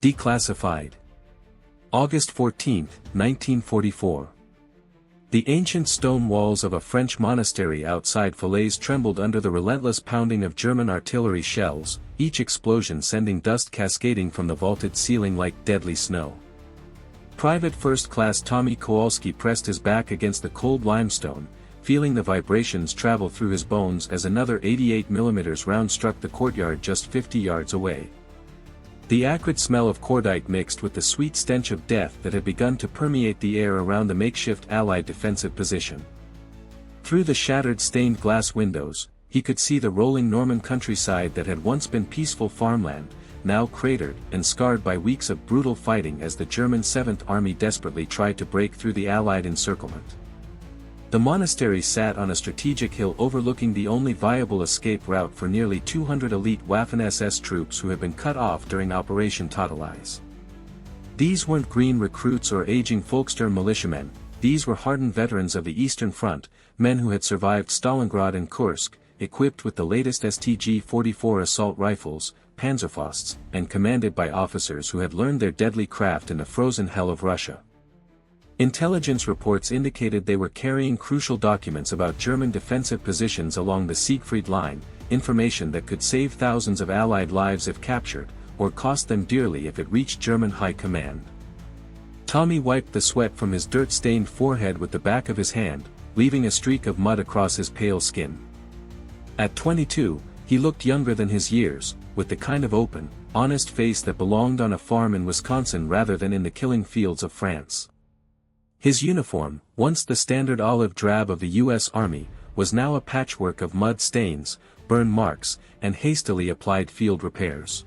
Declassified. August 14, 1944. The ancient stone walls of a French monastery outside Falaise trembled under the relentless pounding of German artillery shells, each explosion sending dust cascading from the vaulted ceiling like deadly snow. Private First Class Tommy Kowalski pressed his back against the cold limestone, feeling the vibrations travel through his bones as another 88mm round struck the courtyard just 50 yards away. The acrid smell of cordite mixed with the sweet stench of death that had begun to permeate the air around the makeshift Allied defensive position. Through the shattered stained glass windows, he could see the rolling Norman countryside that had once been peaceful farmland, now cratered and scarred by weeks of brutal fighting as the German 7th Army desperately tried to break through the Allied encirclement. The monastery sat on a strategic hill overlooking the only viable escape route for nearly 200 elite Waffen-SS troops who had been cut off during Operation Totalize. These weren't green recruits or aging Volkssturm militiamen, these were hardened veterans of the Eastern Front, men who had survived Stalingrad and Kursk, equipped with the latest STG-44 assault rifles, Panzerfausts, and commanded by officers who had learned their deadly craft in the frozen hell of Russia. Intelligence reports indicated they were carrying crucial documents about German defensive positions along the Siegfried Line, information that could save thousands of Allied lives if captured, or cost them dearly if it reached German high command. Tommy wiped the sweat from his dirt-stained forehead with the back of his hand, leaving a streak of mud across his pale skin. At 22, he looked younger than his years, with the kind of open, honest face that belonged on a farm in Wisconsin rather than in the killing fields of France. His uniform, once the standard olive drab of the U.S. Army, was now a patchwork of mud stains, burn marks, and hastily applied field repairs.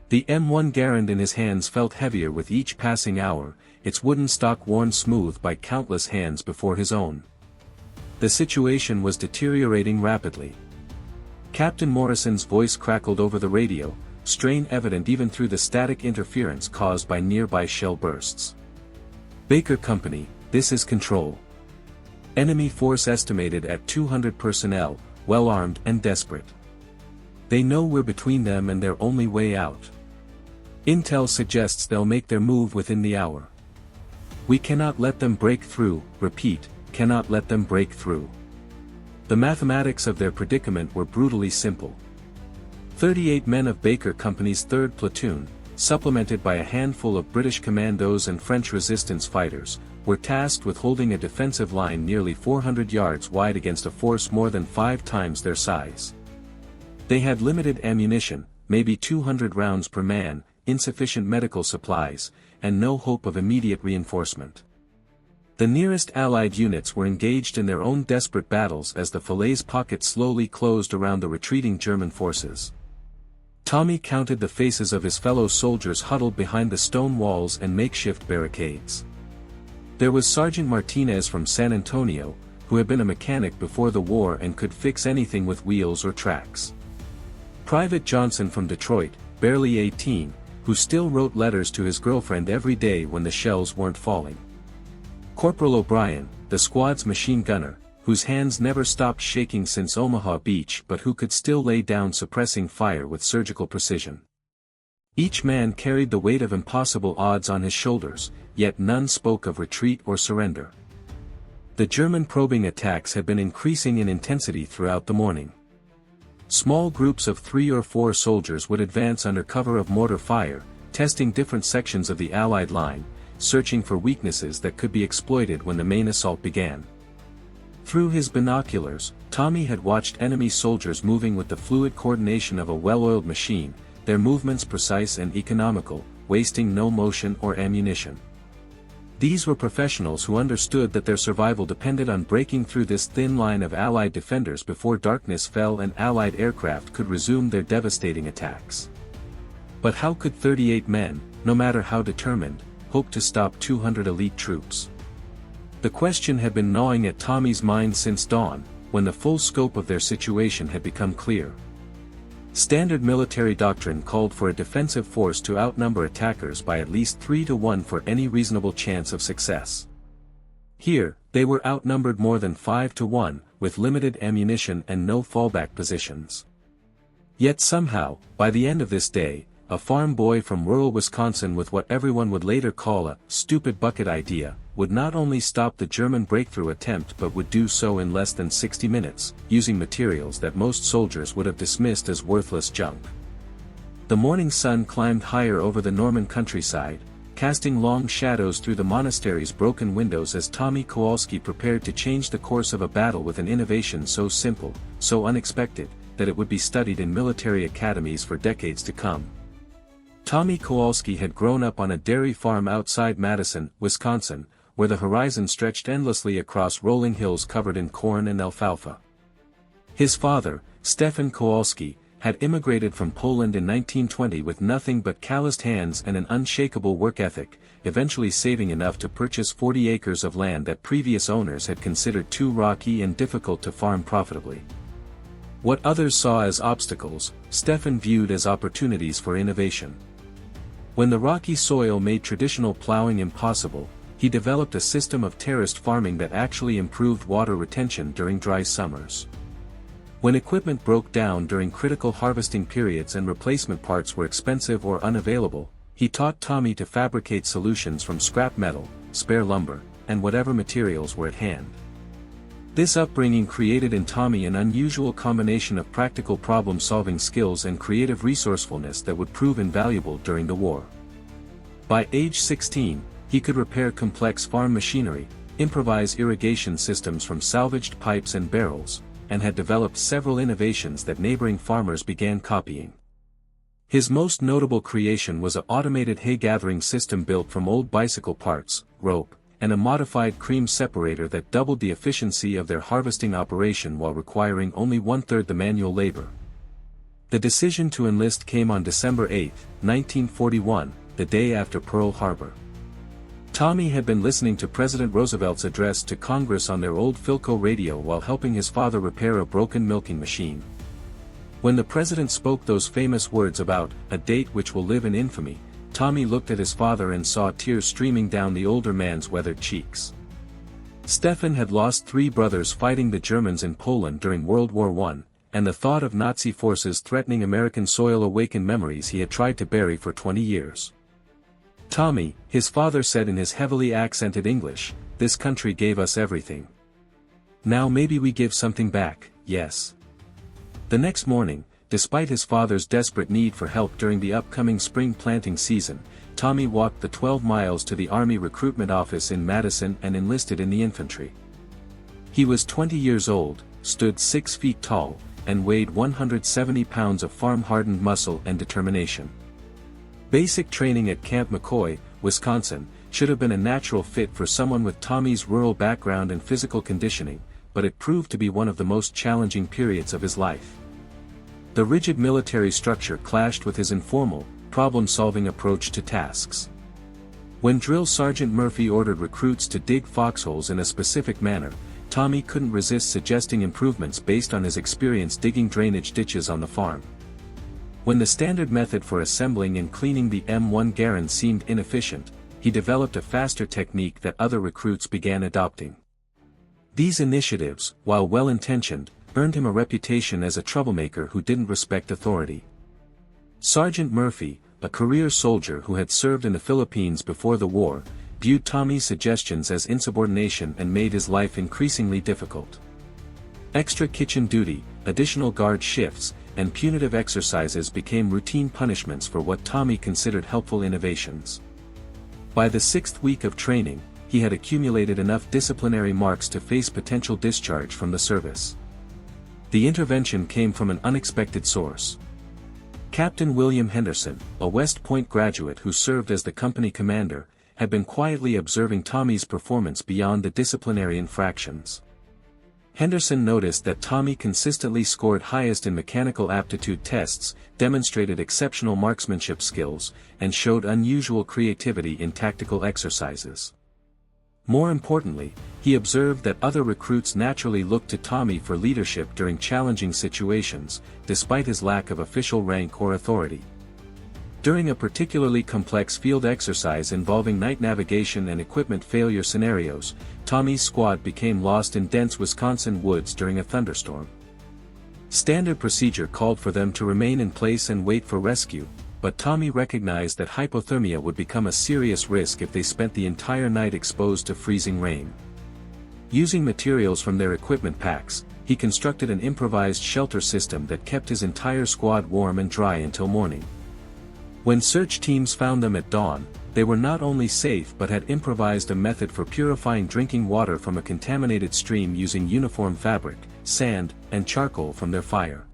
The M1 Garand in his hands felt heavier with each passing hour, its wooden stock worn smooth by countless hands before his own. The situation was deteriorating rapidly. Captain Morrison's voice crackled over the radio, strain evident even through the static interference caused by nearby shell bursts. Baker Company, this is Control. Enemy force estimated at 200 personnel, well-armed and desperate. They know we're between them and their only way out. Intel suggests they'll make their move within the hour. We cannot let them break through, repeat, cannot let them break through. The mathematics of their predicament were brutally simple. 38 men of Baker Company's 3rd Platoon, supplemented by a handful of British commandos and French resistance fighters, were tasked with holding a defensive line nearly 400 yards wide against a force more than 5 times their size. They had limited ammunition, maybe 200 rounds per man, insufficient medical supplies, and no hope of immediate reinforcement. The nearest Allied units were engaged in their own desperate battles as the Falaise pocket slowly closed around the retreating German forces. Tommy counted the faces of his fellow soldiers huddled behind the stone walls and makeshift barricades. There was Sergeant Martinez from San Antonio, who had been a mechanic before the war and could fix anything with wheels or tracks. Private Johnson from Detroit, barely 18, who still wrote letters to his girlfriend every day when the shells weren't falling. Corporal O'Brien, the squad's machine gunner, whose hands never stopped shaking since Omaha Beach but who could still lay down suppressing fire with surgical precision. Each man carried the weight of impossible odds on his shoulders, yet none spoke of retreat or surrender. The German probing attacks had been increasing in intensity throughout the morning. Small groups of 3 or 4 soldiers would advance under cover of mortar fire, testing different sections of the Allied line, searching for weaknesses that could be exploited when the main assault began. Through his binoculars, Tommy had watched enemy soldiers moving with the fluid coordination of a well-oiled machine, their movements precise and economical, wasting no motion or ammunition. These were professionals who understood that their survival depended on breaking through this thin line of Allied defenders before darkness fell and Allied aircraft could resume their devastating attacks. But how could 38 men, no matter how determined, hope to stop 200 elite troops? The question had been gnawing at Tommy's mind since dawn, when the full scope of their situation had become clear. Standard military doctrine called for a defensive force to outnumber attackers by at least 3 to 1 for any reasonable chance of success. Here, they were outnumbered more than 5 to 1, with limited ammunition and no fallback positions. Yet somehow, by the end of this day, a farm boy from rural Wisconsin with what everyone would later call a stupid bucket idea, would not only stop the German breakthrough attempt but would do so in less than 60 minutes, using materials that most soldiers would have dismissed as worthless junk. The morning sun climbed higher over the Norman countryside, casting long shadows through the monastery's broken windows as Tommy Kowalski prepared to change the course of a battle with an innovation so simple, so unexpected, that it would be studied in military academies for decades to come. Tommy Kowalski had grown up on a dairy farm outside Madison, Wisconsin, where the horizon stretched endlessly across rolling hills covered in corn and alfalfa. His father, Stefan Kowalski, had immigrated from Poland in 1920 with nothing but calloused hands and an unshakable work ethic, eventually saving enough to purchase 40 acres of land that previous owners had considered too rocky and difficult to farm profitably. What others saw as obstacles, Stefan viewed as opportunities for innovation. When the rocky soil made traditional plowing impossible, he developed a system of terraced farming that actually improved water retention during dry summers. When equipment broke down during critical harvesting periods and replacement parts were expensive or unavailable, he taught Tommy to fabricate solutions from scrap metal, spare lumber, and whatever materials were at hand. This upbringing created in Tommy an unusual combination of practical problem-solving skills and creative resourcefulness that would prove invaluable during the war. By age 16, he could repair complex farm machinery, improvise irrigation systems from salvaged pipes and barrels, and had developed several innovations that neighboring farmers began copying. His most notable creation was an automated hay-gathering system built from old bicycle parts, rope, and a modified cream separator that doubled the efficiency of their harvesting operation while requiring only one-third the manual labor. The decision to enlist came on December 8, 1941, the day after Pearl Harbor. Tommy had been listening to President Roosevelt's address to Congress on their old Philco radio while helping his father repair a broken milking machine. When the president spoke those famous words about a date which will live in infamy, Tommy looked at his father and saw tears streaming down the older man's weathered cheeks. Stefan had lost 3 brothers fighting the Germans in Poland during World War I, and the thought of Nazi forces threatening American soil awakened memories he had tried to bury for 20 years. "Tommy," his father said in his heavily accented English, "this country gave us everything. Now maybe we give something back, yes." The next morning, despite his father's desperate need for help during the upcoming spring planting season, Tommy walked the 12 miles to the Army recruitment office in Madison and enlisted in the infantry. He was 20 years old, stood 6 feet tall, and weighed 170 pounds of farm-hardened muscle and determination. Basic training at Camp McCoy, Wisconsin, should have been a natural fit for someone with Tommy's rural background and physical conditioning, but it proved to be one of the most challenging periods of his life. The rigid military structure clashed with his informal, problem-solving approach to tasks. When Drill Sergeant Murphy ordered recruits to dig foxholes in a specific manner, Tommy couldn't resist suggesting improvements based on his experience digging drainage ditches on the farm. When the standard method for assembling and cleaning the M1 Garand seemed inefficient, he developed a faster technique that other recruits began adopting. These initiatives, while well-intentioned, earned him a reputation as a troublemaker who didn't respect authority. Sergeant Murphy, a career soldier who had served in the Philippines before the war, viewed Tommy's suggestions as insubordination and made his life increasingly difficult. Extra kitchen duty, additional guard shifts, and punitive exercises became routine punishments for what Tommy considered helpful innovations. By the 6th week of training, he had accumulated enough disciplinary marks to face potential discharge from the service. The intervention came from an unexpected source. Captain William Henderson, a West Point graduate who served as the company commander, had been quietly observing Tommy's performance beyond the disciplinary infractions. Henderson noticed that Tommy consistently scored highest in mechanical aptitude tests, demonstrated exceptional marksmanship skills, and showed unusual creativity in tactical exercises. More importantly, he observed that other recruits naturally looked to Tommy for leadership during challenging situations, despite his lack of official rank or authority. During a particularly complex field exercise involving night navigation and equipment failure scenarios, Tommy's squad became lost in dense Wisconsin woods during a thunderstorm. Standard procedure called for them to remain in place and wait for rescue, but Tommy recognized that hypothermia would become a serious risk if they spent the entire night exposed to freezing rain. Using materials from their equipment packs, he constructed an improvised shelter system that kept his entire squad warm and dry until morning. When search teams found them at dawn, they were not only safe but had improvised a method for purifying drinking water from a contaminated stream using uniform fabric, sand, and charcoal from their fire.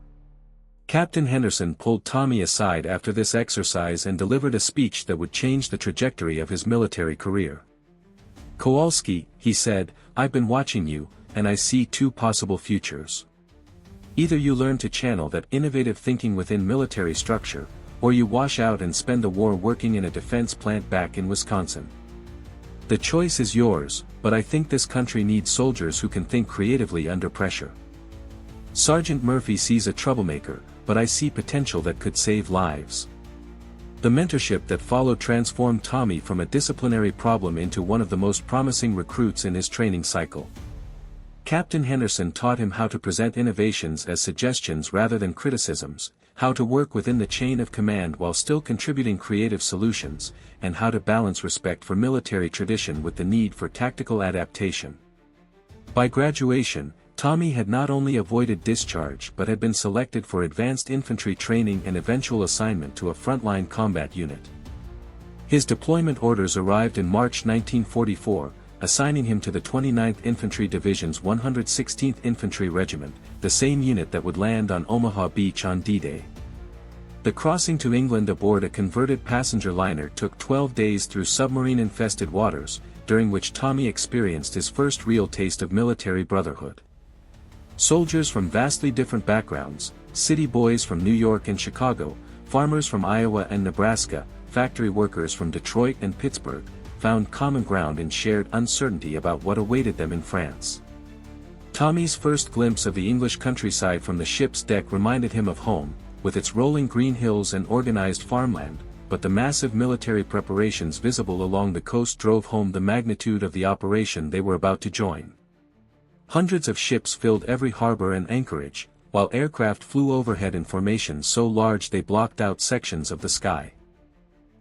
Captain Henderson pulled Tommy aside after this exercise and delivered a speech that would change the trajectory of his military career. "Kowalski," he said, "I've been watching you, and I see two possible futures. Either you learn to channel that innovative thinking within military structure, or you wash out and spend the war working in a defense plant back in Wisconsin. The choice is yours, but I think this country needs soldiers who can think creatively under pressure. Sergeant Murphy sees a troublemaker, but I see potential that could save lives." The mentorship that followed transformed Tommy from a disciplinary problem into one of the most promising recruits in his training cycle. Captain Henderson taught him how to present innovations as suggestions rather than criticisms, how to work within the chain of command while still contributing creative solutions, and how to balance respect for military tradition with the need for tactical adaptation. By graduation, Tommy had not only avoided discharge but had been selected for advanced infantry training and eventual assignment to a frontline combat unit. His deployment orders arrived in March 1944, assigning him to the 29th Infantry Division's 116th Infantry Regiment, the same unit that would land on Omaha Beach on D-Day. The crossing to England aboard a converted passenger liner took 12 days through submarine-infested waters, during which Tommy experienced his first real taste of military brotherhood. Soldiers from vastly different backgrounds, city boys from New York and Chicago, farmers from Iowa and Nebraska, factory workers from Detroit and Pittsburgh, found common ground in shared uncertainty about what awaited them in France. Tommy's first glimpse of the English countryside from the ship's deck reminded him of home, with its rolling green hills and organized farmland, but the massive military preparations visible along the coast drove home the magnitude of the operation they were about to join. Hundreds of ships filled every harbor and anchorage, while aircraft flew overhead in formations so large they blocked out sections of the sky.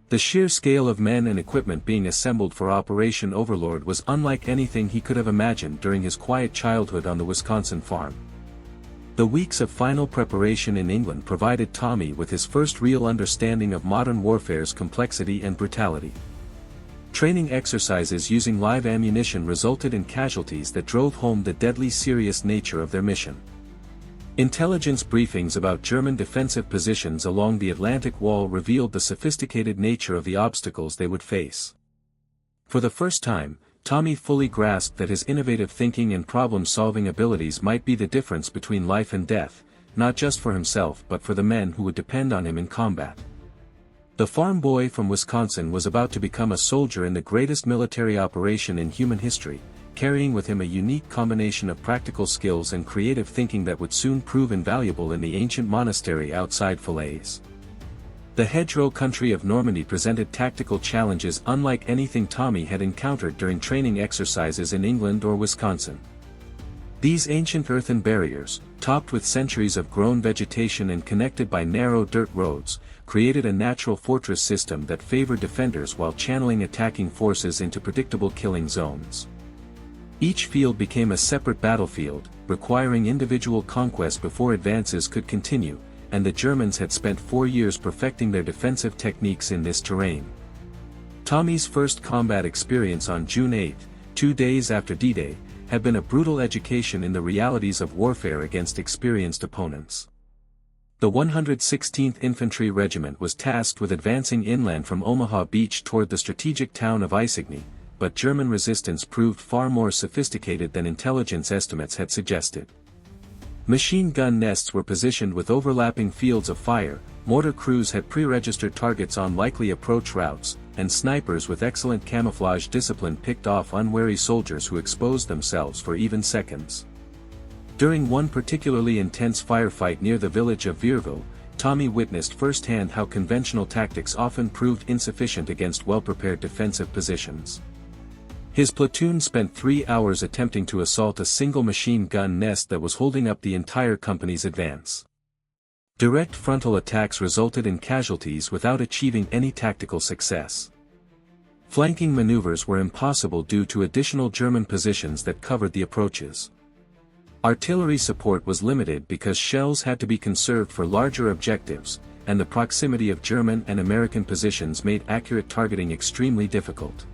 The sheer scale of men and equipment being assembled for Operation Overlord was unlike anything he could have imagined during his quiet childhood on the Wisconsin farm. The weeks of final preparation in England provided Tommy with his first real understanding of modern warfare's complexity and brutality. Training exercises using live ammunition resulted in casualties that drove home the deadly serious nature of their mission. Intelligence briefings about German defensive positions along the Atlantic Wall revealed the sophisticated nature of the obstacles they would face. For the first time, Tommy fully grasped that his innovative thinking and problem-solving abilities might be the difference between life and death, not just for himself but for the men who would depend on him in combat. The farm boy from Wisconsin was about to become a soldier in the greatest military operation in human history, carrying with him a unique combination of practical skills and creative thinking that would soon prove invaluable in the ancient monastery outside Falaise. The hedgerow country of Normandy presented tactical challenges unlike anything Tommy had encountered during training exercises in England or Wisconsin. These ancient earthen barriers, topped with centuries of grown vegetation and connected by narrow dirt roads, created a natural fortress system that favored defenders while channeling attacking forces into predictable killing zones. Each field became a separate battlefield, requiring individual conquest before advances could continue, and the Germans had spent 4 years perfecting their defensive techniques in this terrain. Tommy's first combat experience on June 8, 2 days after D-Day, had been a brutal education in the realities of warfare against experienced opponents. The 116th Infantry Regiment was tasked with advancing inland from Omaha Beach toward the strategic town of Isigny, but German resistance proved far more sophisticated than intelligence estimates had suggested. Machine gun nests were positioned with overlapping fields of fire, mortar crews had pre-registered targets on likely approach routes, and snipers with excellent camouflage discipline picked off unwary soldiers who exposed themselves for even seconds. During one particularly intense firefight near the village of Vierville, Tommy witnessed firsthand how conventional tactics often proved insufficient against well-prepared defensive positions. His platoon spent 3 hours attempting to assault a single machine gun nest that was holding up the entire company's advance. Direct frontal attacks resulted in casualties without achieving any tactical success. Flanking maneuvers were impossible due to additional German positions that covered the approaches. Artillery support was limited because shells had to be conserved for larger objectives, and the proximity of German and American positions made accurate targeting extremely difficult.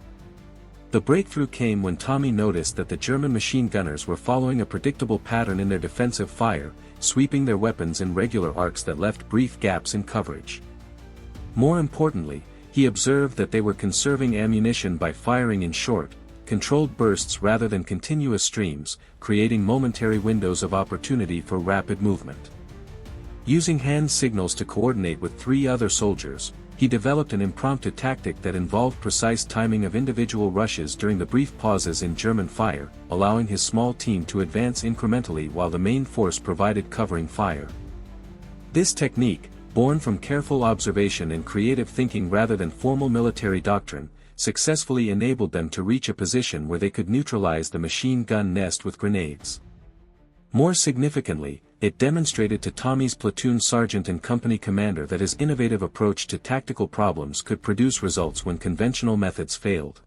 The breakthrough came when Tommy noticed that the German machine gunners were following a predictable pattern in their defensive fire, sweeping their weapons in regular arcs that left brief gaps in coverage. More importantly, he observed that they were conserving ammunition by firing in short, controlled bursts rather than continuous streams, creating momentary windows of opportunity for rapid movement. Using hand signals to coordinate with 3 other soldiers, he developed an impromptu tactic that involved precise timing of individual rushes during the brief pauses in German fire, allowing his small team to advance incrementally while the main force provided covering fire. This technique, born from careful observation and creative thinking rather than formal military doctrine, successfully enabled them to reach a position where they could neutralize the machine gun nest with grenades. More significantly, it demonstrated to Tommy's platoon sergeant and company commander that his innovative approach to tactical problems could produce results when conventional methods failed.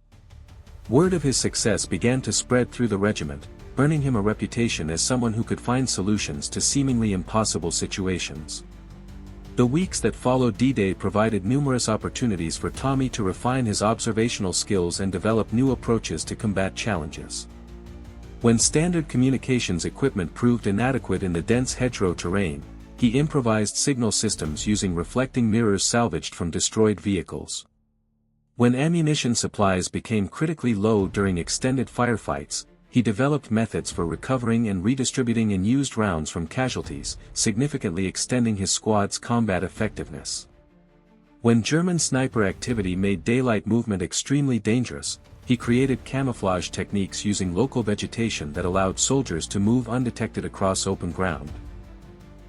Word of his success began to spread through the regiment, earning him a reputation as someone who could find solutions to seemingly impossible situations. The weeks that followed D-Day provided numerous opportunities for Tommy to refine his observational skills and develop new approaches to combat challenges. When standard communications equipment proved inadequate in the dense hedgerow terrain, he improvised signal systems using reflecting mirrors salvaged from destroyed vehicles. When ammunition supplies became critically low during extended firefights, he developed methods for recovering and redistributing unused rounds from casualties, significantly extending his squad's combat effectiveness. When German sniper activity made daylight movement extremely dangerous, he created camouflage techniques using local vegetation that allowed soldiers to move undetected across open ground.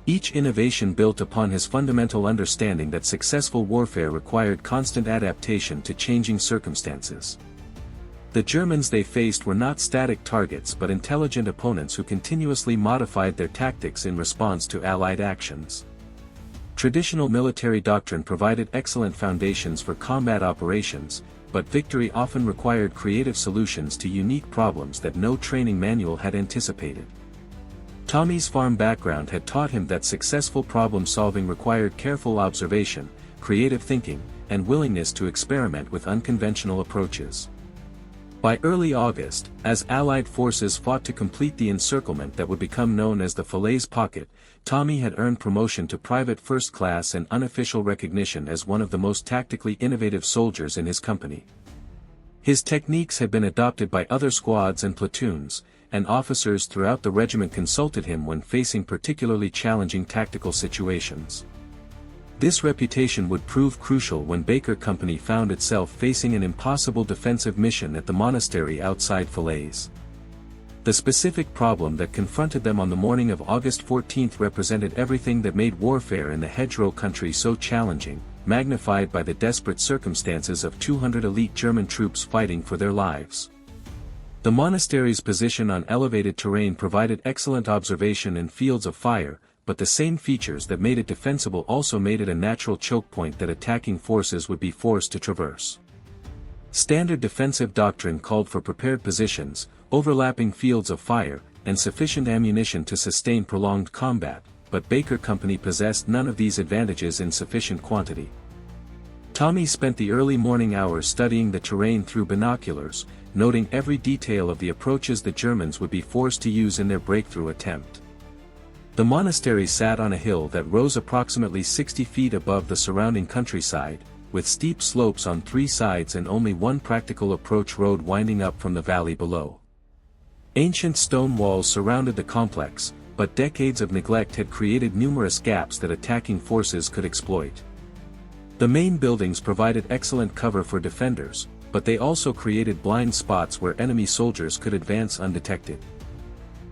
Each innovation built upon his fundamental understanding that successful warfare required constant adaptation to changing circumstances. The Germans they faced were not static targets but intelligent opponents who continuously modified their tactics in response to Allied actions. Traditional military doctrine provided excellent foundations for combat operations, but victory often required creative solutions to unique problems that no training manual had anticipated. Tommy's farm background had taught him that successful problem-solving required careful observation, creative thinking, and willingness to experiment with unconventional approaches. By early August, as Allied forces fought to complete the encirclement that would become known as the Falaise Pocket, Tommy had earned promotion to private first class and unofficial recognition as one of the most tactically innovative soldiers in his company. His techniques had been adopted by other squads and platoons, and officers throughout the regiment consulted him when facing particularly challenging tactical situations. This reputation would prove crucial when Baker Company found itself facing an impossible defensive mission at the monastery outside Falaise. The specific problem that confronted them on the morning of August 14 represented everything that made warfare in the hedgerow country so challenging, magnified by the desperate circumstances of 200 elite German troops fighting for their lives. The monastery's position on elevated terrain provided excellent observation and fields of fire, but the same features that made it defensible also made it a natural choke point that attacking forces would be forced to traverse. Standard defensive doctrine called for prepared positions, overlapping fields of fire, and sufficient ammunition to sustain prolonged combat, but Baker Company possessed none of these advantages in sufficient quantity. Tommy spent the early morning hours studying the terrain through binoculars, noting every detail of the approaches the Germans would be forced to use in their breakthrough attempt. The monastery sat on a hill that rose approximately 60 feet above the surrounding countryside, with steep slopes on 3 sides and only one practical approach road winding up from the valley below. Ancient stone walls surrounded the complex, but decades of neglect had created numerous gaps that attacking forces could exploit. The main buildings provided excellent cover for defenders, but they also created blind spots where enemy soldiers could advance undetected.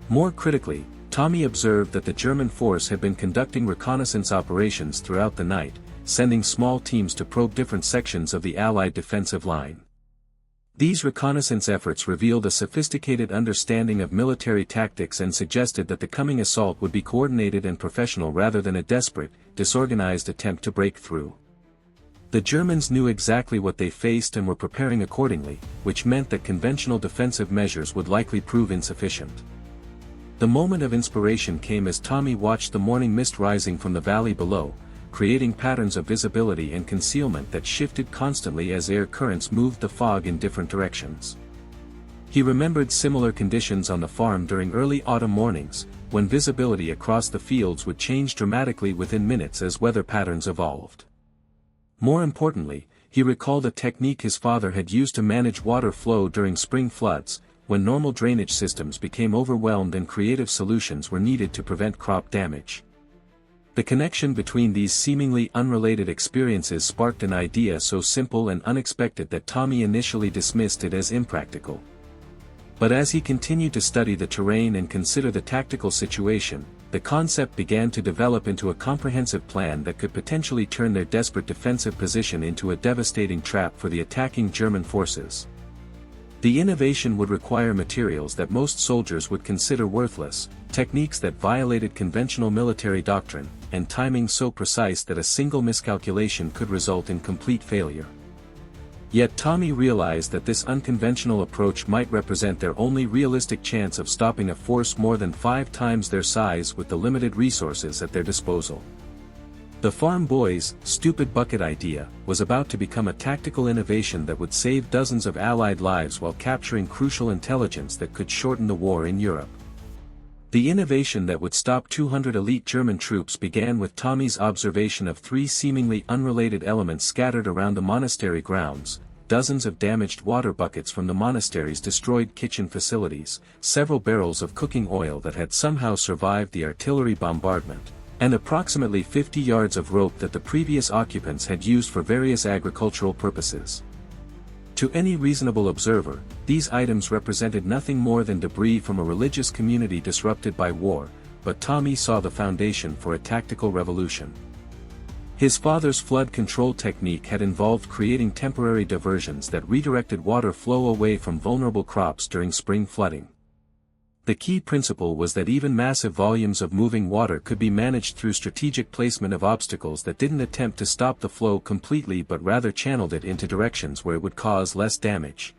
More critically, Tommy observed that the German force had been conducting reconnaissance operations throughout the night, sending small teams to probe different sections of the Allied defensive line. These reconnaissance efforts revealed a sophisticated understanding of military tactics and suggested that the coming assault would be coordinated and professional rather than a desperate, disorganized attempt to break through. The Germans knew exactly what they faced and were preparing accordingly, which meant that conventional defensive measures would likely prove insufficient. The moment of inspiration came as Tommy watched the morning mist rising from the valley below, creating patterns of visibility and concealment that shifted constantly as air currents moved the fog in different directions. He remembered similar conditions on the farm during early autumn mornings, when visibility across the fields would change dramatically within minutes as weather patterns evolved. More importantly, he recalled a technique his father had used to manage water flow during spring floods, when normal drainage systems became overwhelmed and creative solutions were needed to prevent crop damage. The connection between these seemingly unrelated experiences sparked an idea so simple and unexpected that Tommy initially dismissed it as impractical. But as he continued to study the terrain and consider the tactical situation, the concept began to develop into a comprehensive plan that could potentially turn their desperate defensive position into a devastating trap for the attacking German forces. The innovation would require materials that most soldiers would consider worthless, techniques that violated conventional military doctrine, and timing so precise that a single miscalculation could result in complete failure. Yet Tommy realized that this unconventional approach might represent their only realistic chance of stopping a force more than 5 times their size with the limited resources at their disposal. The farm boy's stupid bucket idea was about to become a tactical innovation that would save dozens of Allied lives while capturing crucial intelligence that could shorten the war in Europe. The innovation that would stop 200 elite German troops began with Tommy's observation of 3 seemingly unrelated elements scattered around the monastery grounds: dozens of damaged water buckets from the monastery's destroyed kitchen facilities, several barrels of cooking oil that had somehow survived the artillery bombardment, and approximately 50 yards of rope that the previous occupants had used for various agricultural purposes. To any reasonable observer, these items represented nothing more than debris from a religious community disrupted by war, but Tommy saw the foundation for a tactical revolution. His father's flood control technique had involved creating temporary diversions that redirected water flow away from vulnerable crops during spring flooding. The key principle was that even massive volumes of moving water could be managed through strategic placement of obstacles that didn't attempt to stop the flow completely but rather channeled it into directions where it would cause less damage.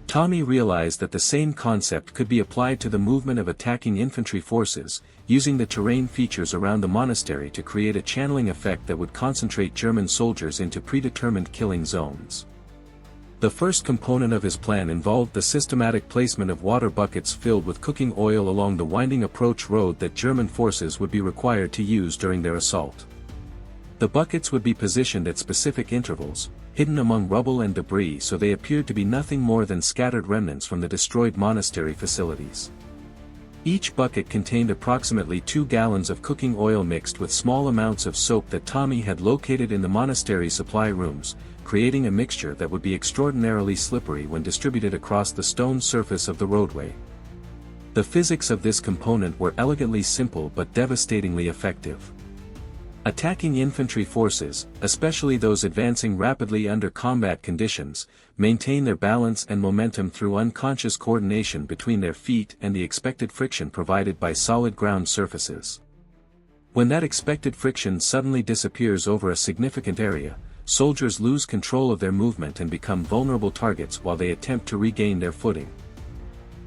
Tommy realized that the same concept could be applied to the movement of attacking infantry forces, using the terrain features around the monastery to create a channeling effect that would concentrate German soldiers into predetermined killing zones. The first component of his plan involved the systematic placement of water buckets filled with cooking oil along the winding approach road that German forces would be required to use during their assault. The buckets would be positioned at specific intervals, hidden among rubble and debris so they appeared to be nothing more than scattered remnants from the destroyed monastery facilities. Each bucket contained approximately 2 gallons of cooking oil mixed with small amounts of soap that Tommy had located in the monastery supply rooms, creating a mixture that would be extraordinarily slippery when distributed across the stone surface of the roadway. The physics of this component were elegantly simple but devastatingly effective. Attacking infantry forces, especially those advancing rapidly under combat conditions, maintain their balance and momentum through unconscious coordination between their feet and the expected friction provided by solid ground surfaces. When that expected friction suddenly disappears over a significant area, soldiers lose control of their movement and become vulnerable targets while they attempt to regain their footing.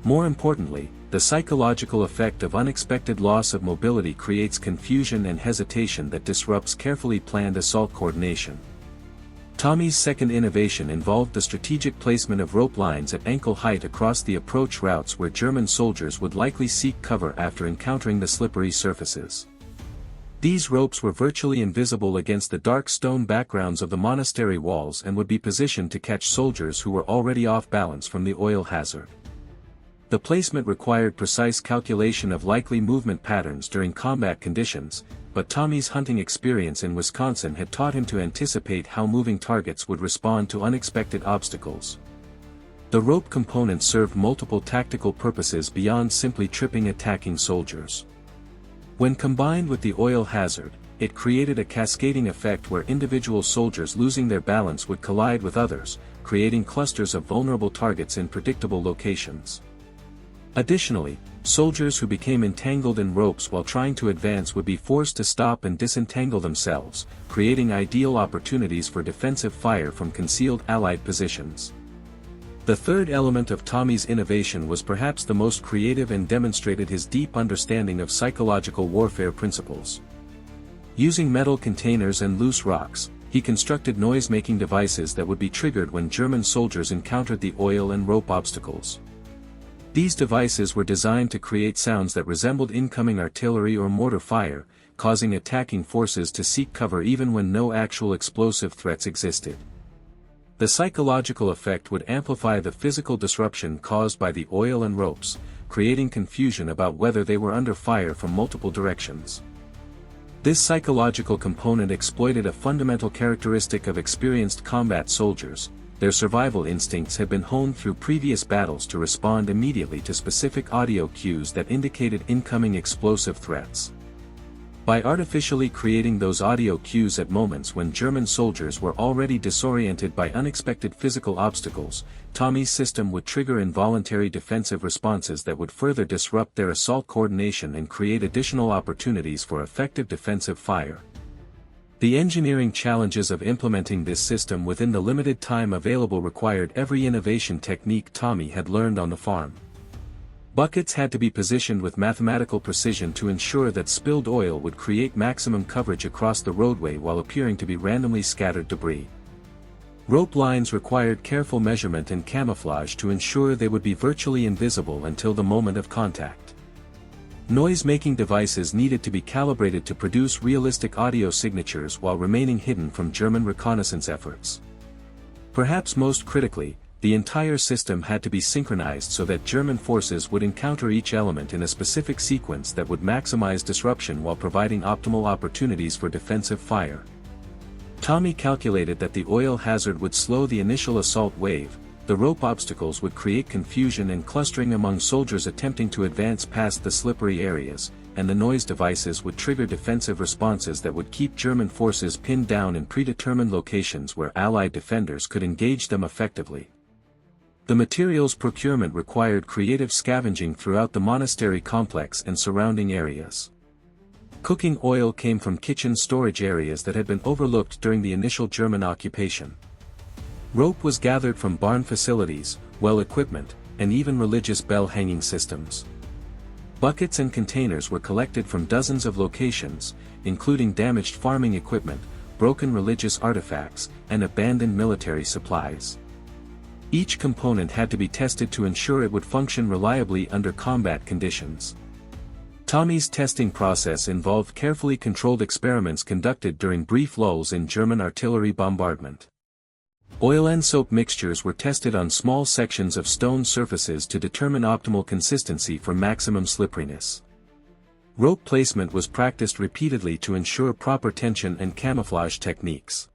More importantly, the psychological effect of unexpected loss of mobility creates confusion and hesitation that disrupts carefully planned assault coordination. Tommy's second innovation involved the strategic placement of rope lines at ankle height across the approach routes where German soldiers would likely seek cover after encountering the slippery surfaces. These ropes were virtually invisible against the dark stone backgrounds of the monastery walls and would be positioned to catch soldiers who were already off balance from the oil hazard. The placement required precise calculation of likely movement patterns during combat conditions, but Tommy's hunting experience in Wisconsin had taught him to anticipate how moving targets would respond to unexpected obstacles. The rope component served multiple tactical purposes beyond simply tripping attacking soldiers. When combined with the oil hazard, it created a cascading effect where individual soldiers losing their balance would collide with others, creating clusters of vulnerable targets in predictable locations. Additionally, soldiers who became entangled in ropes while trying to advance would be forced to stop and disentangle themselves, creating ideal opportunities for defensive fire from concealed Allied positions. The third element of Tommy's innovation was perhaps the most creative and demonstrated his deep understanding of psychological warfare principles. Using metal containers and loose rocks, he constructed noise-making devices that would be triggered when German soldiers encountered the oil and rope obstacles. These devices were designed to create sounds that resembled incoming artillery or mortar fire, causing attacking forces to seek cover even when no actual explosive threats existed. The psychological effect would amplify the physical disruption caused by the oil and ropes, creating confusion about whether they were under fire from multiple directions. This psychological component exploited a fundamental characteristic of experienced combat soldiers. Their survival instincts had been honed through previous battles to respond immediately to specific audio cues that indicated incoming explosive threats. By artificially creating those audio cues at moments when German soldiers were already disoriented by unexpected physical obstacles, Tommy's system would trigger involuntary defensive responses that would further disrupt their assault coordination and create additional opportunities for effective defensive fire. The engineering challenges of implementing this system within the limited time available required every innovation technique Tommy had learned on the farm. Buckets had to be positioned with mathematical precision to ensure that spilled oil would create maximum coverage across the roadway while appearing to be randomly scattered debris. Rope lines required careful measurement and camouflage to ensure they would be virtually invisible until the moment of contact. Noise-making devices needed to be calibrated to produce realistic audio signatures while remaining hidden from German reconnaissance efforts. Perhaps most critically, the entire system had to be synchronized so that German forces would encounter each element in a specific sequence that would maximize disruption while providing optimal opportunities for defensive fire. Tommy calculated that the oil hazard would slow the initial assault wave, the rope obstacles would create confusion and clustering among soldiers attempting to advance past the slippery areas, and the noise devices would trigger defensive responses that would keep German forces pinned down in predetermined locations where Allied defenders could engage them effectively. The materials procurement required creative scavenging throughout the monastery complex and surrounding areas. Cooking oil came from kitchen storage areas that had been overlooked during the initial German occupation. Rope was gathered from barn facilities, well equipment, and even religious bell hanging systems. Buckets and containers were collected from dozens of locations, including damaged farming equipment, broken religious artifacts, and abandoned military supplies. Each component had to be tested to ensure it would function reliably under combat conditions. Tommy's testing process involved carefully controlled experiments conducted during brief lulls in German artillery bombardment. Oil and soap mixtures were tested on small sections of stone surfaces to determine optimal consistency for maximum slipperiness. Rope placement was practiced repeatedly to ensure proper tension and camouflage techniques.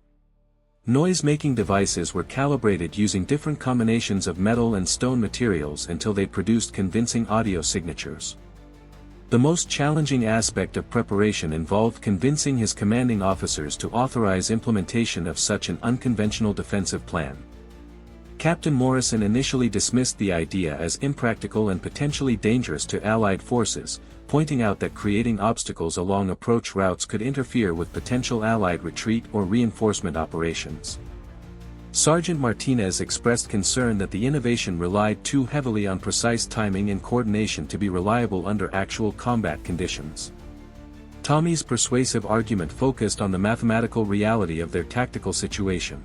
Noise-making devices were calibrated using different combinations of metal and stone materials until they produced convincing audio signatures. The most challenging aspect of preparation involved convincing his commanding officers to authorize implementation of such an unconventional defensive plan. Captain Morrison initially dismissed the idea as impractical and potentially dangerous to Allied forces, pointing out that creating obstacles along approach routes could interfere with potential Allied retreat or reinforcement operations. Sergeant Martinez expressed concern that the innovation relied too heavily on precise timing and coordination to be reliable under actual combat conditions. Tommy's persuasive argument focused on the mathematical reality of their tactical situation.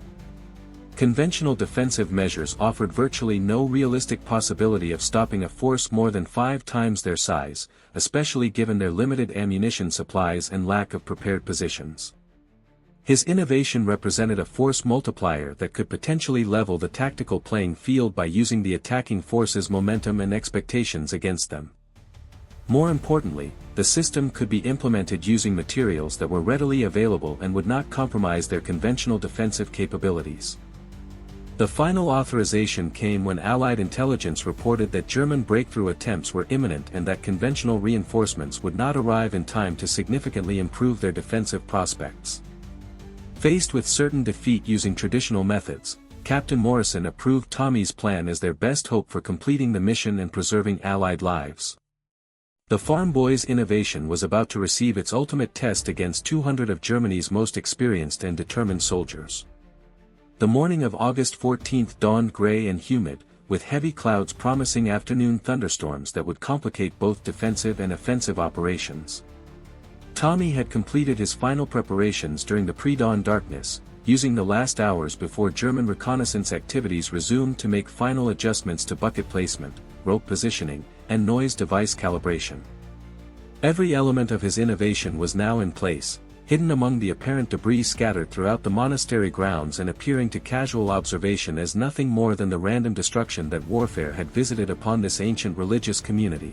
Conventional defensive measures offered virtually no realistic possibility of stopping a force more than 5 times their size, especially given their limited ammunition supplies and lack of prepared positions. His innovation represented a force multiplier that could potentially level the tactical playing field by using the attacking force's momentum and expectations against them. More importantly, the system could be implemented using materials that were readily available and would not compromise their conventional defensive capabilities. The final authorization came when Allied intelligence reported that German breakthrough attempts were imminent and that conventional reinforcements would not arrive in time to significantly improve their defensive prospects. Faced with certain defeat using traditional methods, Captain Morrison approved Tommy's plan as their best hope for completing the mission and preserving Allied lives. The Farm Boy's innovation was about to receive its ultimate test against 200 of Germany's most experienced and determined soldiers. The morning of August 14 dawned gray and humid, with heavy clouds promising afternoon thunderstorms that would complicate both defensive and offensive operations. Tommy had completed his final preparations during the pre-dawn darkness, using the last hours before German reconnaissance activities resumed to make final adjustments to bucket placement, rope positioning, and noise device calibration. Every element of his innovation was now in place, hidden among the apparent debris scattered throughout the monastery grounds and appearing to casual observation as nothing more than the random destruction that warfare had visited upon this ancient religious community.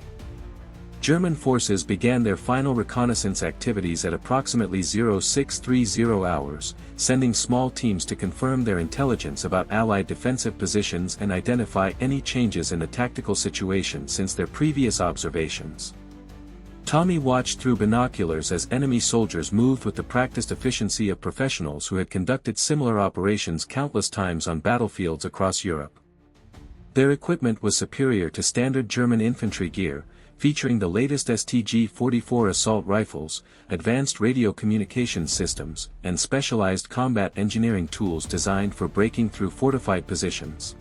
German forces began their final reconnaissance activities at approximately 0630 hours, sending small teams to confirm their intelligence about Allied defensive positions and identify any changes in the tactical situation since their previous observations. Tommy watched through binoculars as enemy soldiers moved with the practiced efficiency of professionals who had conducted similar operations countless times on battlefields across Europe. Their equipment was superior to standard German infantry gear, featuring the latest STG-44 assault rifles, advanced radio communications systems, and specialized combat engineering tools designed for breaking through fortified positions.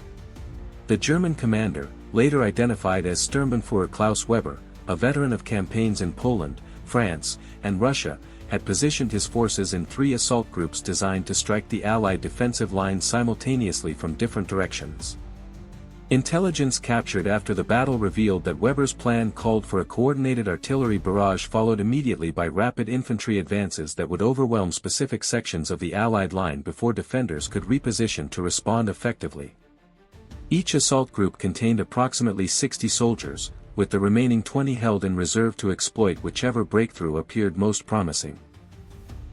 The German commander, later identified as Sturmbannführer Klaus Weber, a veteran of campaigns in Poland, France, and Russia, had positioned his forces in 3 assault groups designed to strike the Allied defensive lines simultaneously from different directions. Intelligence captured after the battle revealed that Weber's plan called for a coordinated artillery barrage followed immediately by rapid infantry advances that would overwhelm specific sections of the Allied line before defenders could reposition to respond effectively. Each assault group contained approximately 60 soldiers, with the remaining 20 held in reserve to exploit whichever breakthrough appeared most promising.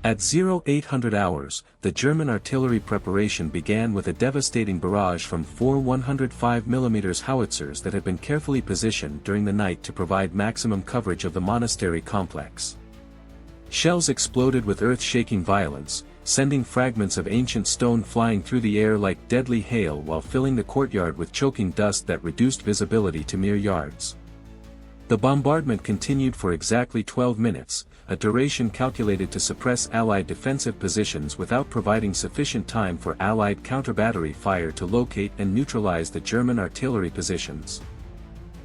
At 0800 hours, the German artillery preparation began with a devastating barrage from 4 105mm howitzers that had been carefully positioned during the night to provide maximum coverage of the monastery complex. Shells exploded with earth-shaking violence, sending fragments of ancient stone flying through the air like deadly hail while filling the courtyard with choking dust that reduced visibility to mere yards. The bombardment continued for exactly 12 minutes, a duration calculated to suppress Allied defensive positions without providing sufficient time for Allied counter-battery fire to locate and neutralize the German artillery positions.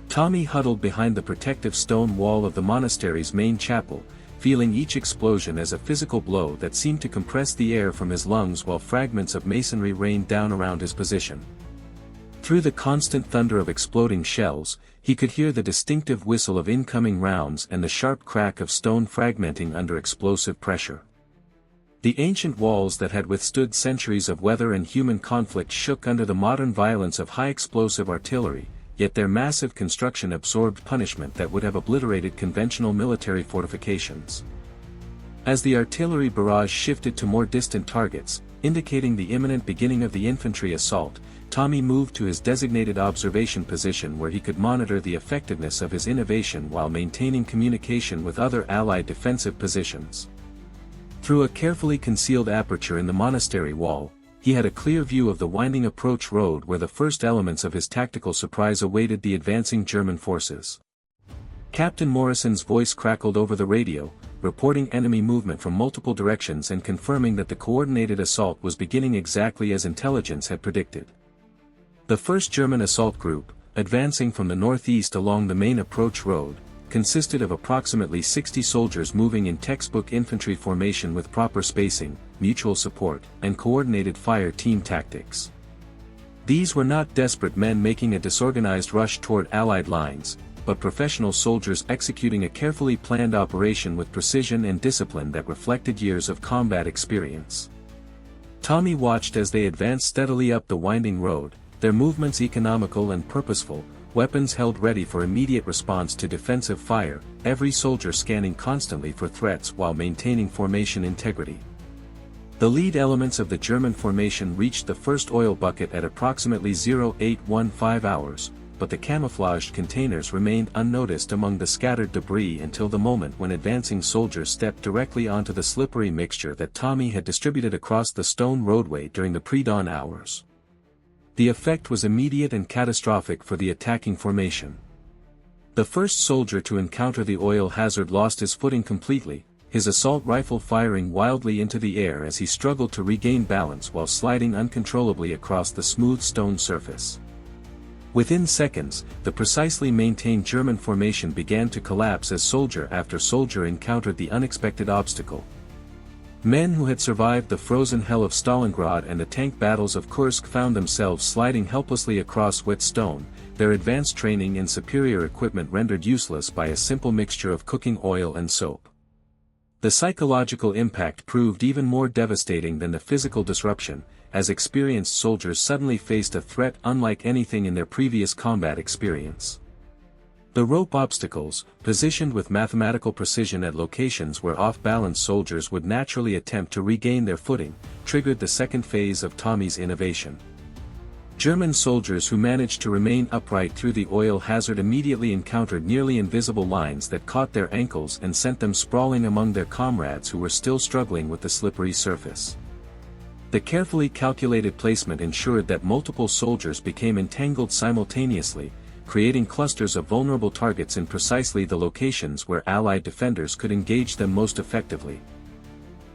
Tommy huddled behind the protective stone wall of the monastery's main chapel, feeling each explosion as a physical blow that seemed to compress the air from his lungs while fragments of masonry rained down around his position. Through the constant thunder of exploding shells, he could hear the distinctive whistle of incoming rounds and the sharp crack of stone fragmenting under explosive pressure. The ancient walls that had withstood centuries of weather and human conflict shook under the modern violence of high-explosive artillery, yet their massive construction absorbed punishment that would have obliterated conventional military fortifications. As the artillery barrage shifted to more distant targets, indicating the imminent beginning of the infantry assault, Tommy moved to his designated observation position where he could monitor the effectiveness of his innovation while maintaining communication with other Allied defensive positions. Through a carefully concealed aperture in the monastery wall, he had a clear view of the winding approach road where the first elements of his tactical surprise awaited the advancing German forces. Captain Morrison's voice crackled over the radio, reporting enemy movement from multiple directions and confirming that the coordinated assault was beginning exactly as intelligence had predicted. The first German assault group, advancing from the northeast along the main approach road, consisted of approximately 60 soldiers moving in textbook infantry formation with proper spacing, mutual support, and coordinated fire team tactics. These were not desperate men making a disorganized rush toward Allied lines, but professional soldiers executing a carefully planned operation with precision and discipline that reflected years of combat experience. Tommy watched as they advanced steadily up the winding road, their movements economical and purposeful, weapons held ready for immediate response to defensive fire, every soldier scanning constantly for threats while maintaining formation integrity. The lead elements of the German formation reached the first oil bucket at approximately 0815 hours, but the camouflaged containers remained unnoticed among the scattered debris until the moment when advancing soldiers stepped directly onto the slippery mixture that Tommy had distributed across the stone roadway during the pre-dawn hours. The effect was immediate and catastrophic for the attacking formation. The first soldier to encounter the oil hazard lost his footing completely, his assault rifle firing wildly into the air as he struggled to regain balance while sliding uncontrollably across the smooth stone surface. Within seconds, the precisely maintained German formation began to collapse as soldier after soldier encountered the unexpected obstacle. Men who had survived the frozen hell of Stalingrad and the tank battles of Kursk found themselves sliding helplessly across wet stone, their advanced training and superior equipment rendered useless by a simple mixture of cooking oil and soap. The psychological impact proved even more devastating than the physical disruption, as experienced soldiers suddenly faced a threat unlike anything in their previous combat experience. The rope obstacles, positioned with mathematical precision at locations where off-balance soldiers would naturally attempt to regain their footing, triggered the second phase of Tommy's innovation. German soldiers who managed to remain upright through the oil hazard immediately encountered nearly invisible lines that caught their ankles and sent them sprawling among their comrades who were still struggling with the slippery surface. The carefully calculated placement ensured that multiple soldiers became entangled simultaneously, creating clusters of vulnerable targets in precisely the locations where Allied defenders could engage them most effectively.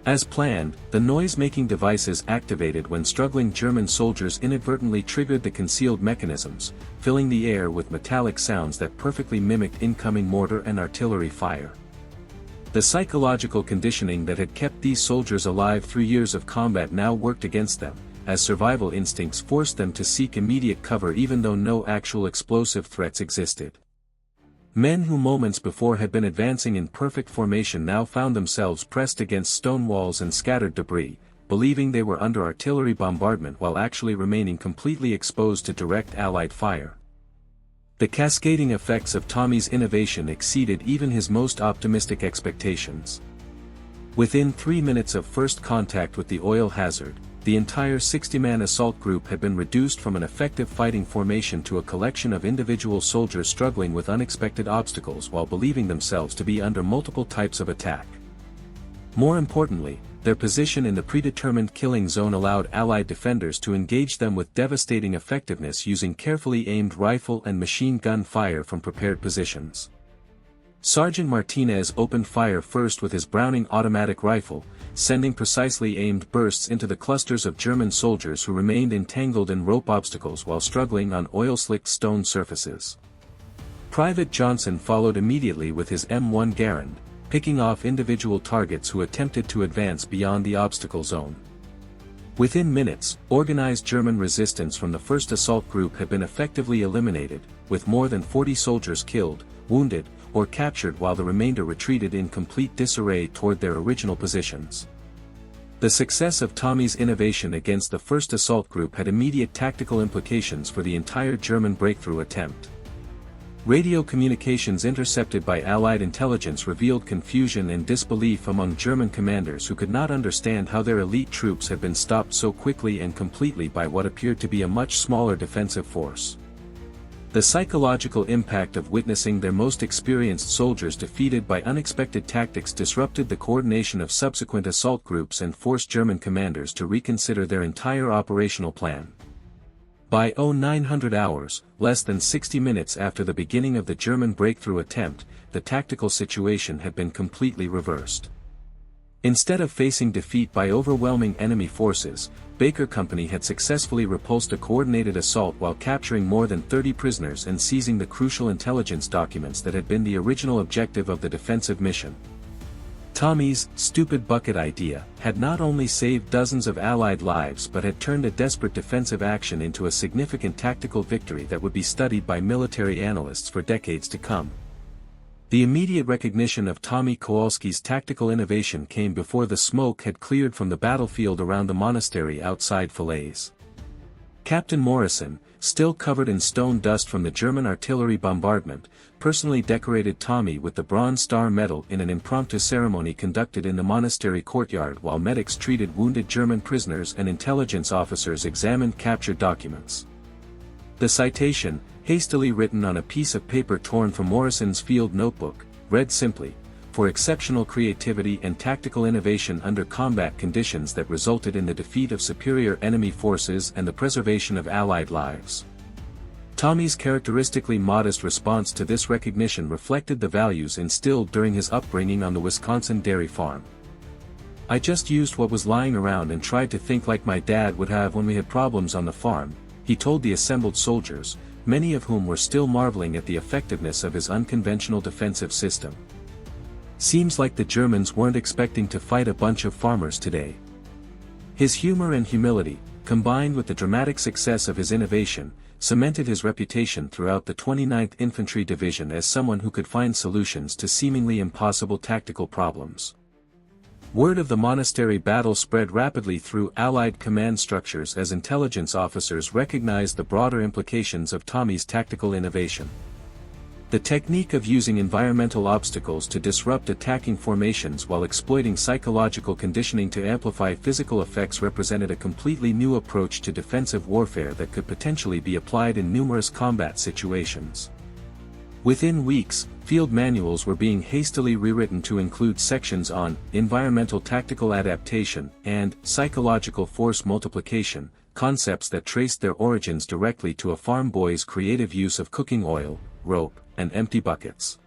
As planned, the noise-making devices activated when struggling German soldiers inadvertently triggered the concealed mechanisms, filling the air with metallic sounds that perfectly mimicked incoming mortar and artillery fire. The psychological conditioning that had kept these soldiers alive through years of combat now worked against them, as survival instincts forced them to seek immediate cover even though no actual explosive threats existed. Men who moments before had been advancing in perfect formation now found themselves pressed against stone walls and scattered debris, believing they were under artillery bombardment while actually remaining completely exposed to direct Allied fire. The cascading effects of Tommy's innovation exceeded even his most optimistic expectations. Within 3 minutes of first contact with the oil hazard, the entire 60-man assault group had been reduced from an effective fighting formation to a collection of individual soldiers struggling with unexpected obstacles while believing themselves to be under multiple types of attack. More importantly, their position in the predetermined killing zone allowed Allied defenders to engage them with devastating effectiveness using carefully aimed rifle and machine gun fire from prepared positions. Sergeant Martinez opened fire first with his Browning automatic rifle, sending precisely aimed bursts into the clusters of German soldiers who remained entangled in rope obstacles while struggling on oil-slicked stone surfaces. Private Johnson followed immediately with his M1 Garand, picking off individual targets who attempted to advance beyond the obstacle zone. Within minutes, organized German resistance from the first assault group had been effectively eliminated, with more than 40 soldiers killed, wounded, or captured while the remainder retreated in complete disarray toward their original positions. The success of Tommy's innovation against the first assault group had immediate tactical implications for the entire German breakthrough attempt. Radio communications intercepted by Allied intelligence revealed confusion and disbelief among German commanders who could not understand how their elite troops had been stopped so quickly and completely by what appeared to be a much smaller defensive force. The psychological impact of witnessing their most experienced soldiers defeated by unexpected tactics disrupted the coordination of subsequent assault groups and forced German commanders to reconsider their entire operational plan. By 0900 hours, less than 60 minutes after the beginning of the German breakthrough attempt, the tactical situation had been completely reversed. Instead of facing defeat by overwhelming enemy forces, Baker Company had successfully repulsed a coordinated assault while capturing more than 30 prisoners and seizing the crucial intelligence documents that had been the original objective of the defensive mission. Tommy's stupid bucket idea had not only saved dozens of Allied lives but had turned a desperate defensive action into a significant tactical victory that would be studied by military analysts for decades to come. The immediate recognition of Tommy Kowalski's tactical innovation came before the smoke had cleared from the battlefield around the monastery outside Falaise. Captain Morrison, still covered in stone dust from the German artillery bombardment, personally decorated Tommy with the Bronze Star Medal in an impromptu ceremony conducted in the monastery courtyard while medics treated wounded German prisoners and intelligence officers examined captured documents. The citation, hastily written on a piece of paper torn from Morrison's field notebook, read simply, "For exceptional creativity and tactical innovation under combat conditions that resulted in the defeat of superior enemy forces and the preservation of Allied lives." Tommy's characteristically modest response to this recognition reflected the values instilled during his upbringing on the Wisconsin dairy farm. "I just used what was lying around and tried to think like my dad would have when we had problems on the farm," he told the assembled soldiers, many of whom were still marveling at the effectiveness of his unconventional defensive system. "Seems like the Germans weren't expecting to fight a bunch of farmers today." His humor and humility, combined with the dramatic success of his innovation, cemented his reputation throughout the 29th Infantry Division as someone who could find solutions to seemingly impossible tactical problems. Word of the monastery battle spread rapidly through Allied command structures as intelligence officers recognized the broader implications of Tommy's tactical innovation. The technique of using environmental obstacles to disrupt attacking formations while exploiting psychological conditioning to amplify physical effects represented a completely new approach to defensive warfare that could potentially be applied in numerous combat situations. Within weeks, field manuals were being hastily rewritten to include sections on environmental tactical adaptation and psychological force multiplication, concepts that traced their origins directly to a farm boy's creative use of cooking oil, rope, and empty buckets.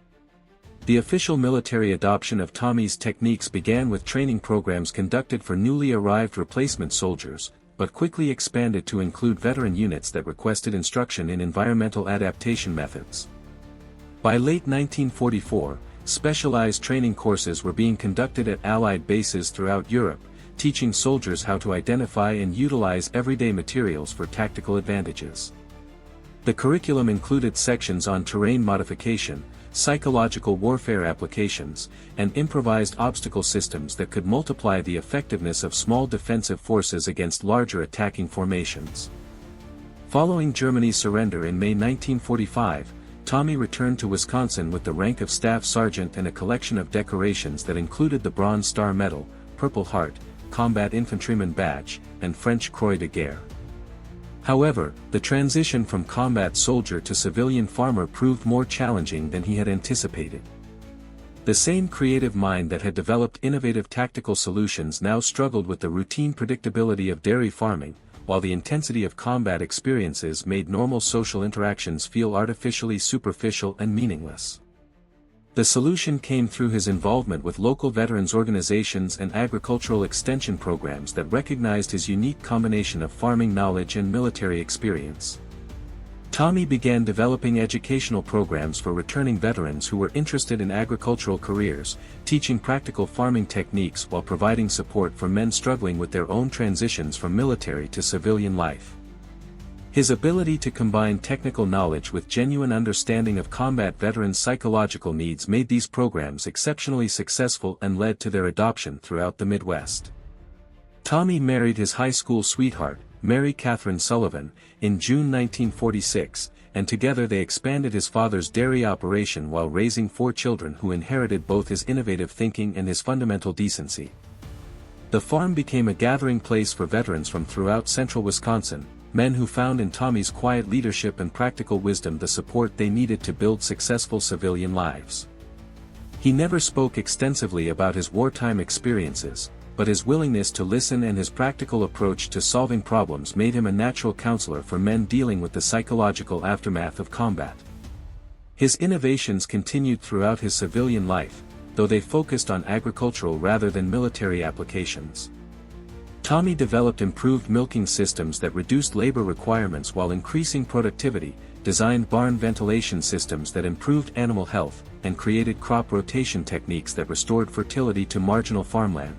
The official military adoption of Tommy's techniques began with training programs conducted for newly arrived replacement soldiers, but quickly expanded to include veteran units that requested instruction in environmental adaptation methods. By late 1944, specialized training courses were being conducted at Allied bases throughout Europe, teaching soldiers how to identify and utilize everyday materials for tactical advantages. The curriculum included sections on terrain modification, psychological warfare applications, and improvised obstacle systems that could multiply the effectiveness of small defensive forces against larger attacking formations. Following Germany's surrender in May 1945, Tommy returned to Wisconsin with the rank of Staff Sergeant and a collection of decorations that included the Bronze Star Medal, Purple Heart, Combat Infantryman Badge, and French Croix de Guerre. However, the transition from combat soldier to civilian farmer proved more challenging than he had anticipated. The same creative mind that had developed innovative tactical solutions now struggled with the routine predictability of dairy farming, while the intensity of combat experiences made normal social interactions feel artificially superficial and meaningless. The solution came through his involvement with local veterans organizations and agricultural extension programs that recognized his unique combination of farming knowledge and military experience. Tommy began developing educational programs for returning veterans who were interested in agricultural careers, teaching practical farming techniques while providing support for men struggling with their own transitions from military to civilian life. His ability to combine technical knowledge with genuine understanding of combat veterans' psychological needs made these programs exceptionally successful and led to their adoption throughout the Midwest. Tommy married his high school sweetheart, Mary Catherine Sullivan, in June 1946, and together they expanded his father's dairy operation while raising 4 children who inherited both his innovative thinking and his fundamental decency. The farm became a gathering place for veterans from throughout central Wisconsin, men who found in Tommy's quiet leadership and practical wisdom the support they needed to build successful civilian lives. He never spoke extensively about his wartime experiences, but his willingness to listen and his practical approach to solving problems made him a natural counselor for men dealing with the psychological aftermath of combat. His innovations continued throughout his civilian life, though they focused on agricultural rather than military applications. Tommy developed improved milking systems that reduced labor requirements while increasing productivity, designed barn ventilation systems that improved animal health, and created crop rotation techniques that restored fertility to marginal farmland.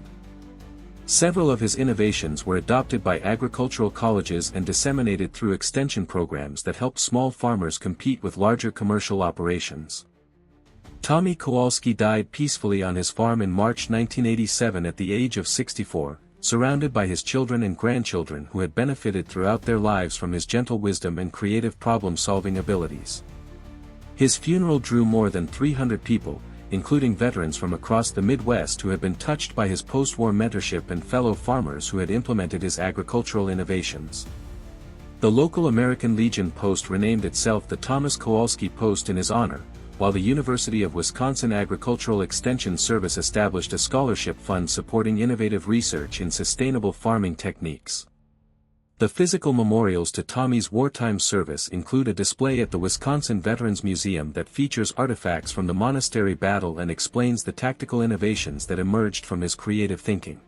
Several of his innovations were adopted by agricultural colleges and disseminated through extension programs that helped small farmers compete with larger commercial operations. Tommy Kowalski died peacefully on his farm in March 1987 at the age of 64, surrounded by his children and grandchildren who had benefited throughout their lives from his gentle wisdom and creative problem-solving abilities. His funeral drew more than 300 people, including veterans from across the Midwest who had been touched by his post-war mentorship and fellow farmers who had implemented his agricultural innovations. The local American Legion Post renamed itself the Thomas Kowalski Post in his honor, while the University of Wisconsin Agricultural Extension Service established a scholarship fund supporting innovative research in sustainable farming techniques. The physical memorials to Tommy's wartime service include a display at the Wisconsin Veterans Museum that features artifacts from the Monastery battle and explains the tactical innovations that emerged from his creative thinking.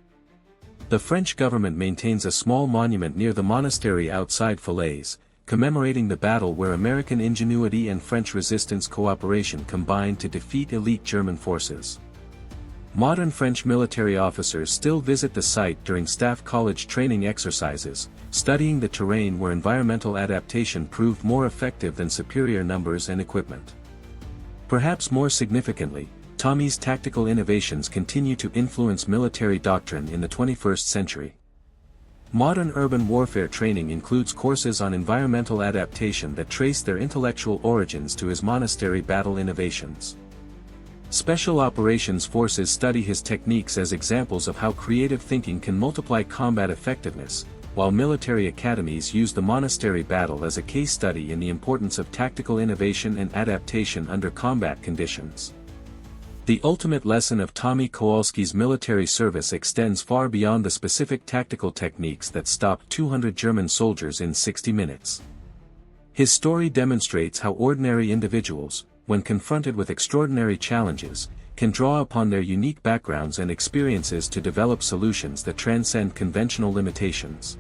The French government maintains a small monument near the monastery outside Falaise, commemorating the battle where American ingenuity and French resistance cooperation combined to defeat elite German forces. Modern French military officers still visit the site during staff college training exercises, studying the terrain where environmental adaptation proved more effective than superior numbers and equipment. Perhaps more significantly, Tommy's tactical innovations continue to influence military doctrine in the 21st century. Modern urban warfare training includes courses on environmental adaptation that trace their intellectual origins to his monastery battle innovations. Special operations forces study his techniques as examples of how creative thinking can multiply combat effectiveness, while military academies use the monastery battle as a case study in the importance of tactical innovation and adaptation under combat conditions. The ultimate lesson of Tommy Kowalski's military service extends far beyond the specific tactical techniques that stopped 200 German soldiers in 60 minutes. His story demonstrates how ordinary individuals, when confronted with extraordinary challenges, can draw upon their unique backgrounds and experiences to develop solutions that transcend conventional limitations.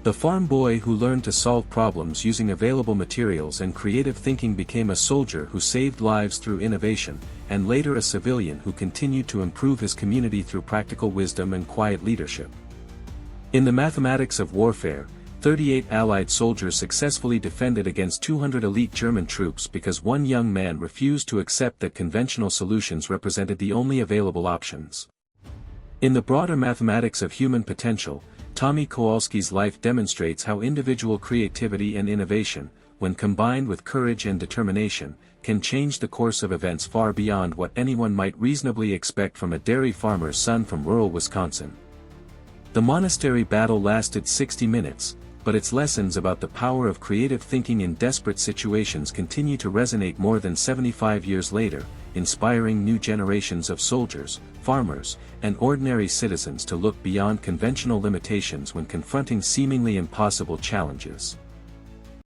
The farm boy who learned to solve problems using available materials and creative thinking became a soldier who saved lives through innovation, and later a civilian who continued to improve his community through practical wisdom and quiet leadership. In the mathematics of warfare, 38 Allied soldiers successfully defended against 200 elite German troops because one young man refused to accept that conventional solutions represented the only available options. In the broader mathematics of human potential, Tommy Kowalski's life demonstrates how individual creativity and innovation, when combined with courage and determination, can change the course of events far beyond what anyone might reasonably expect from a dairy farmer's son from rural Wisconsin. The monastery battle lasted 60 minutes, but its lessons about the power of creative thinking in desperate situations continue to resonate more than 75 years later, inspiring new generations of soldiers, farmers, and ordinary citizens to look beyond conventional limitations when confronting seemingly impossible challenges.